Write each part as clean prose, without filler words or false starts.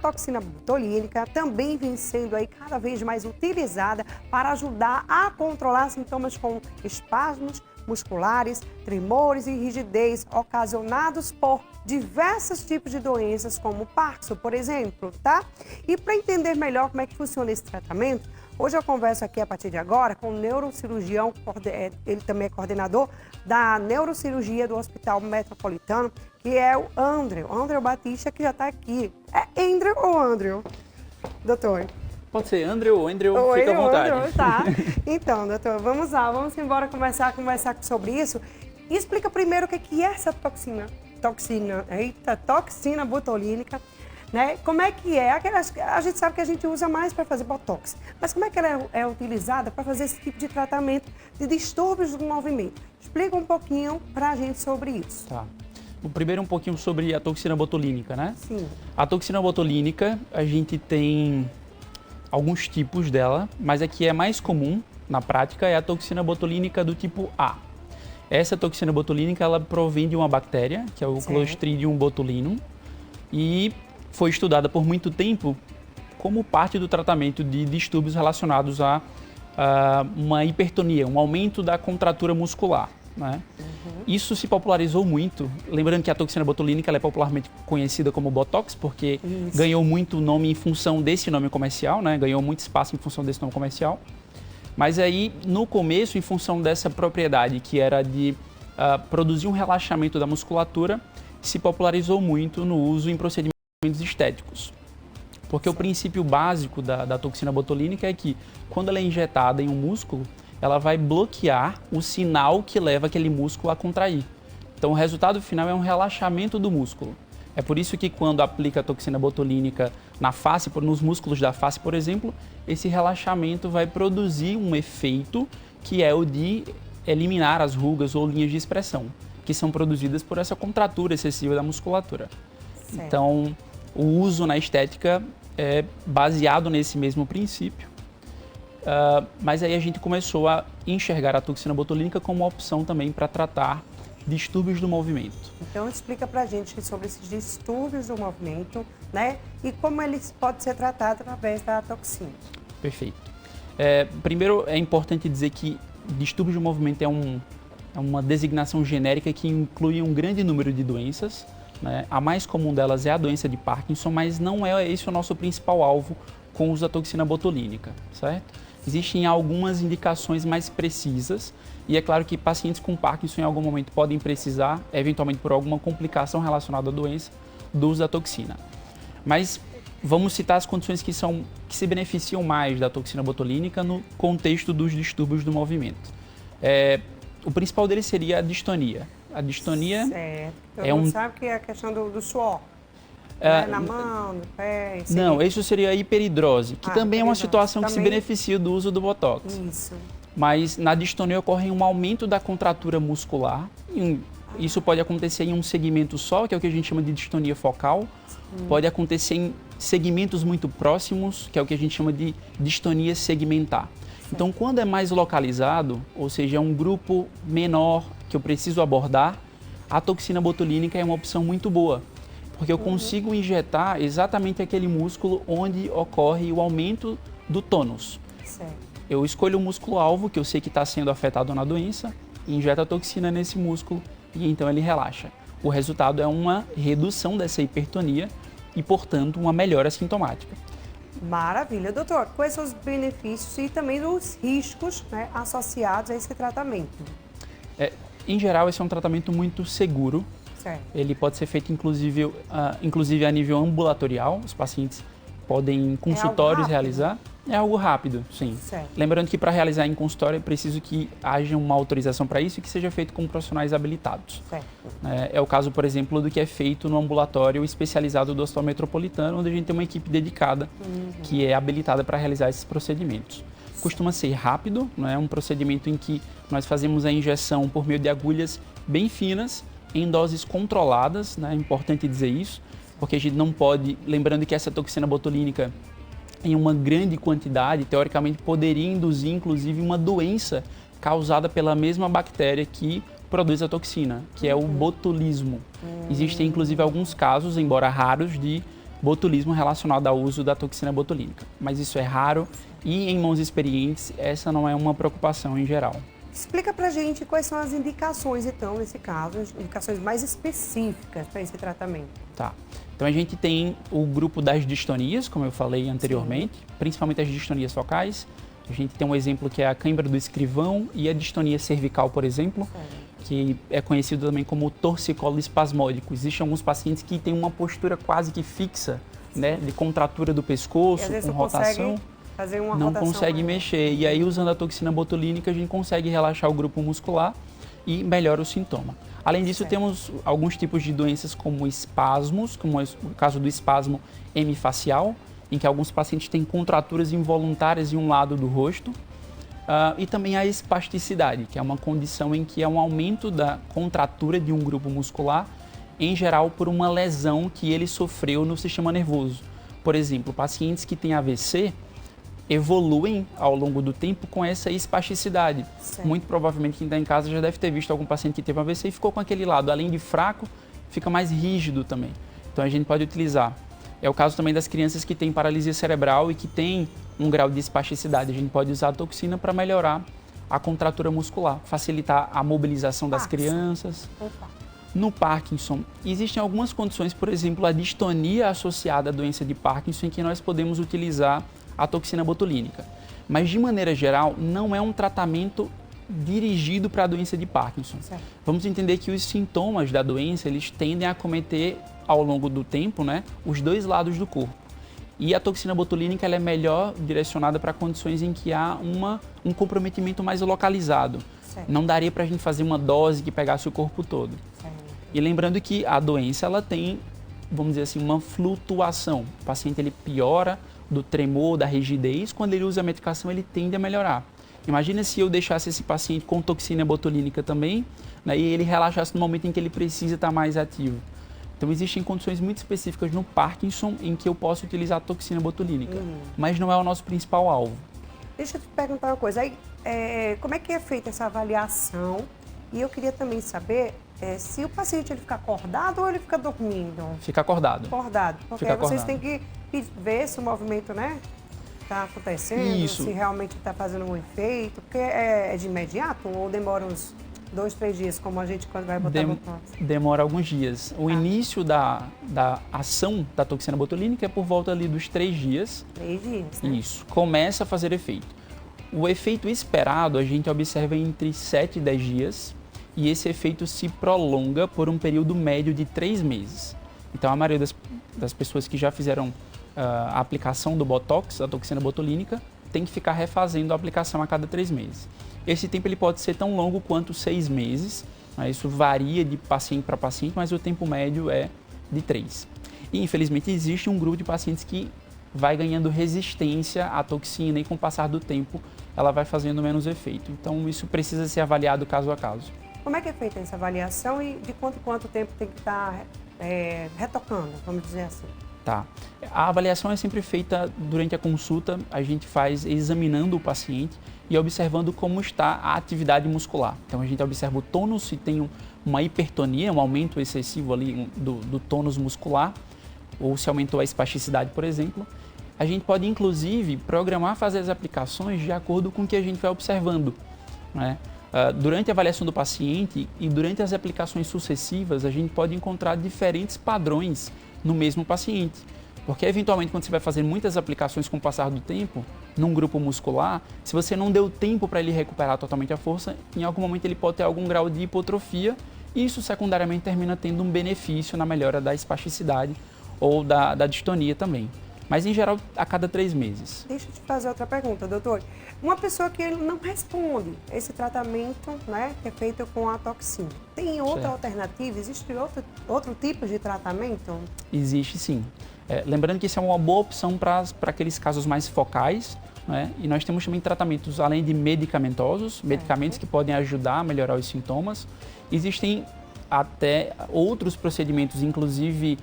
Toxina botulínica também vem sendo aí cada vez mais utilizada para ajudar a controlar sintomas como espasmos musculares, tremores e rigidez ocasionados por diversos tipos de doenças, como Parkinson, por exemplo, tá? E para entender melhor como é que funciona esse tratamento, hoje eu converso aqui a partir de agora com o neurocirurgião, ele também é coordenador da neurocirurgia do Hospital Metropolitano, que é o Andrew Batista, que já está aqui. É Andrew ou Andrew, doutor? Pode ser Andrew ou Andrew, fica à vontade. Andrew, tá. Então, doutor, vamos lá, vamos embora conversar sobre isso. E explica primeiro o que é essa toxina botulínica, né? Como é que é? A gente sabe que a gente usa mais para fazer botox, mas como é que ela é utilizada para fazer esse tipo de tratamento de distúrbios do movimento? Explica um pouquinho para a gente sobre isso. Tá. Primeiro um pouquinho sobre a toxina botulínica, né? Sim. A toxina botulínica, a gente tem alguns tipos dela, mas a que é mais comum na prática é a toxina botulínica do tipo A. Essa toxina botulínica, ela provém de uma bactéria, que é o Clostridium botulinum, e foi estudada por muito tempo como parte do tratamento de distúrbios relacionados a uma hipertonia, um aumento da contratura muscular, né? Isso se popularizou muito, lembrando que a toxina botulínica ela é popularmente conhecida como Botox, porque ganhou muito nome em função desse nome comercial, né? Ganhou muito espaço em função desse nome comercial. Mas aí, no começo, em função dessa propriedade, que era de produzir um relaxamento da musculatura, se popularizou muito no uso em procedimentos estéticos. Porque o princípio básico da toxina botulínica é que, quando ela é injetada em um músculo, ela vai bloquear o sinal que leva aquele músculo a contrair. Então, o resultado final é um relaxamento do músculo. É por isso que, quando aplica a toxina botulínica na face, nos músculos da face, por exemplo, esse relaxamento vai produzir um efeito que é o de eliminar as rugas ou linhas de expressão, que são produzidas por essa contratura excessiva da musculatura. Certo. Então, o uso na estética é baseado nesse mesmo princípio. Mas aí a gente começou a enxergar a toxina botulínica como uma opção também para tratar distúrbios do movimento. Então explica pra gente sobre esses distúrbios do movimento, né? E como eles podem ser tratados através da toxina. Perfeito. Primeiro é importante dizer que distúrbios do movimento é uma designação genérica que inclui um grande número de doenças, né? A mais comum delas é a doença de Parkinson, mas não é esse o nosso principal alvo com o uso da toxina botulínica, certo? Existem algumas indicações mais precisas e é claro que pacientes com Parkinson em algum momento podem precisar, eventualmente por alguma complicação relacionada à doença, do uso da toxina. Mas vamos citar as condições que se beneficiam mais da toxina botulínica no contexto dos distúrbios do movimento. O principal deles seria a distonia. A distonia sabe que é a questão do suor. Na mão, no pé... Não, isso seria a hiperidrose, que também é uma situação que se beneficia do uso do Botox. Isso. Mas na distonia ocorre um aumento da contratura muscular. Isso pode acontecer em um segmento só, que é o que a gente chama de distonia focal. Pode acontecer em segmentos muito próximos, que é o que a gente chama de distonia segmentar. Então, quando é mais localizado, ou seja, é um grupo menor que eu preciso abordar, a toxina botulínica é uma opção muito boa. Porque eu consigo injetar exatamente aquele músculo onde ocorre o aumento do tônus. Certo. Eu escolho o músculo-alvo, que eu sei que está sendo afetado na doença, injeto a toxina nesse músculo e então ele relaxa. O resultado é uma redução dessa hipertonia e, portanto, uma melhora sintomática. Maravilha, doutor. Quais são os benefícios e também os riscos, né, associados a esse tratamento? Em geral, esse é um tratamento muito seguro. Certo. Ele pode ser feito, inclusive a nível ambulatorial. Os pacientes podem, em consultórios, realizar. É algo rápido, sim. Certo. Lembrando que para realizar em consultório é preciso que haja uma autorização para isso e que seja feito com profissionais habilitados. Certo. É o caso, por exemplo, do que é feito no ambulatório especializado do Hospital Metropolitano, onde a gente tem uma equipe dedicada que é habilitada para realizar esses procedimentos. Costuma ser rápido, não é um procedimento em que nós fazemos a injeção por meio de agulhas bem finas, em doses controladas, né? É importante dizer isso, porque a gente não pode, lembrando que essa toxina botulínica em uma grande quantidade, teoricamente poderia induzir inclusive uma doença causada pela mesma bactéria que produz a toxina, que é o botulismo. Existem inclusive alguns casos, embora raros, de botulismo relacionado ao uso da toxina botulínica. Mas isso é raro e em mãos experientes essa não é uma preocupação em geral. Explica pra gente quais são as indicações, então, nesse caso, indicações mais específicas para esse tratamento. Tá. Então a gente tem o grupo das distonias, como eu falei anteriormente, principalmente as distonias focais. A gente tem um exemplo que é a cãibra do escrivão e a distonia cervical, por exemplo, que é conhecido também como torcicolo espasmódico. Existem alguns pacientes que têm uma postura quase que fixa, né, de contratura do pescoço, com rotação. Fazer uma não rotação consegue mexer. E aí, usando a toxina botulínica, a gente consegue relaxar o grupo muscular e melhora o sintoma. Além disso, temos alguns tipos de doenças como espasmos, como é o caso do espasmo hemifacial, em que alguns pacientes têm contraturas involuntárias em um lado do rosto. E também a espasticidade, que é uma condição em que é um aumento da contratura de um grupo muscular, em geral por uma lesão que ele sofreu no sistema nervoso. Por exemplo, pacientes que têm AVC evoluem ao longo do tempo com essa espasticidade. Muito provavelmente quem está em casa já deve ter visto algum paciente que teve AVC e ficou com aquele lado, além de fraco, fica mais rígido também. Então a gente pode utilizar. É o caso também das crianças que têm paralisia cerebral e que têm um grau de espasticidade. A gente pode usar a toxina para melhorar a contratura muscular, facilitar a mobilização das crianças. No Parkinson, existem algumas condições, por exemplo, a distonia associada à doença de Parkinson, em que nós podemos utilizar a toxina botulínica. Mas, de maneira geral, não é um tratamento dirigido para a doença de Parkinson. Vamos entender que os sintomas da doença, eles tendem a acometer ao longo do tempo, né, os dois lados do corpo. E a toxina botulínica ela é melhor direcionada para condições em que há um comprometimento mais localizado. Não daria para a gente fazer uma dose que pegasse o corpo todo. E lembrando que a doença ela tem, vamos dizer assim, uma flutuação. O paciente ele piora do tremor, da rigidez, quando ele usa a medicação ele tende a melhorar. Imagina se eu deixasse esse paciente com toxina botulínica também, né, e ele relaxasse no momento em que ele precisa estar mais ativo. Então existem condições muito específicas no Parkinson em que eu posso utilizar a toxina botulínica, mas não é o nosso principal alvo. Deixa eu te perguntar uma coisa, aí, como é que é feita essa avaliação? E eu queria também saber se o paciente ele fica acordado ou ele fica dormindo? Fica acordado. Acordado, porque fica vocês acordado. têm que ver se o movimento, né, está acontecendo, Isso. se realmente está fazendo um efeito, porque é de imediato ou demora uns 2, 3 dias, como a gente quando vai botar Demora alguns dias. O início da ação da toxina botulínica é por volta ali dos 3 dias. 3 dias, né? Isso, começa a fazer efeito. O efeito esperado a gente observa entre 7 e 10 dias e esse efeito se prolonga por um período médio de 3 meses. Então a maioria das pessoas que já fizeram a aplicação do Botox, a toxina botulínica, tem que ficar refazendo a aplicação a cada 3 meses. Esse tempo ele pode ser tão longo quanto 6 meses, né? Isso varia de paciente para paciente, mas o tempo médio é de 3. E infelizmente existe um grupo de pacientes que vai ganhando resistência à toxina e com o passar do tempo ela vai fazendo menos efeito. Então isso precisa ser avaliado caso a caso. Como é que é feita essa avaliação e de quanto tempo tem que estar retocando, vamos dizer assim? Tá. A avaliação é sempre feita durante a consulta, a gente faz examinando o paciente e observando como está a atividade muscular. Então a gente observa o tônus, se tem uma hipertonia, um aumento excessivo ali do tônus muscular, ou se aumentou a espasticidade, por exemplo. A gente pode inclusive programar fazer as aplicações de acordo com o que a gente vai observando, né? Durante a avaliação do paciente e durante as aplicações sucessivas, a gente pode encontrar diferentes padrões no mesmo paciente. Porque, eventualmente, quando você vai fazer muitas aplicações com o passar do tempo, num grupo muscular, se você não deu tempo para ele recuperar totalmente a força, em algum momento ele pode ter algum grau de hipotrofia e isso, secundariamente, termina tendo um benefício na melhora da espasticidade ou da distonia também. Mas, em geral, a cada 3 meses. Deixa eu te fazer outra pergunta, doutor. Uma pessoa que não responde esse tratamento, né, que é feito com a toxina, tem outra alternativa? Existe outro tipo de tratamento? Existe sim. Lembrando que isso é uma boa opção para aqueles casos mais focais, né? E nós temos também tratamentos, além de medicamentosos, medicamentos que podem ajudar a melhorar os sintomas. Existem até outros procedimentos, inclusive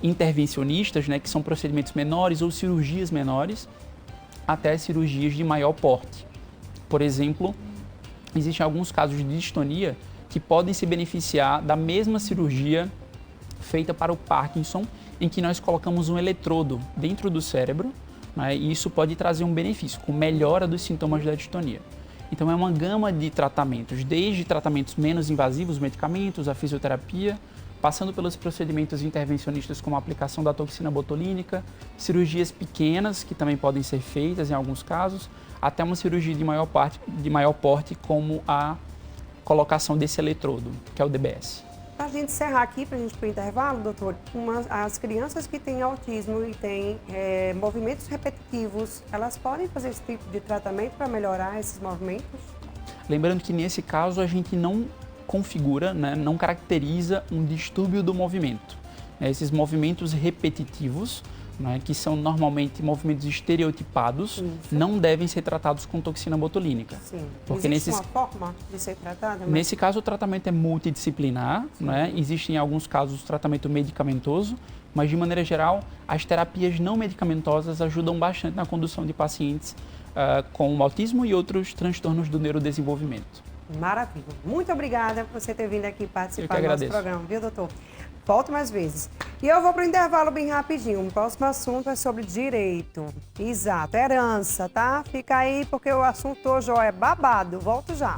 intervencionistas, né, que são procedimentos menores ou cirurgias menores, até cirurgias de maior porte. Por exemplo, existem alguns casos de distonia que podem se beneficiar da mesma cirurgia feita para o Parkinson em que nós colocamos um eletrodo dentro do cérebro, né, e isso pode trazer um benefício, com melhora dos sintomas da distonia. Então é uma gama de tratamentos, desde tratamentos menos invasivos, medicamentos, a fisioterapia, passando pelos procedimentos intervencionistas como a aplicação da toxina botulínica, cirurgias pequenas que também podem ser feitas em alguns casos, até uma cirurgia de maior porte como a colocação desse eletrodo, que é o DBS. Para a gente encerrar aqui, para a gente ir para o intervalo, doutor, as crianças que têm autismo e têm movimentos repetitivos, elas podem fazer esse tipo de tratamento para melhorar esses movimentos? Lembrando que nesse caso a gente não configura, né, não caracteriza um distúrbio do movimento. Esses movimentos repetitivos, né, que são normalmente movimentos estereotipados, não devem ser tratados com toxina botulínica. Sim. Porque existe uma forma de ser tratada? Mas... Nesse caso, o tratamento é multidisciplinar, né? Existe em alguns casos o tratamento medicamentoso, mas de maneira geral, as terapias não medicamentosas ajudam bastante na condução de pacientes com autismo e outros transtornos do neurodesenvolvimento. Maravilha. Muito obrigada por você ter vindo aqui participar do nosso programa, viu, doutor? Volte mais vezes. E eu vou para o intervalo bem rapidinho. O próximo assunto é sobre direito. Exato, herança, tá? Fica aí porque o assunto hoje é babado. Volto já.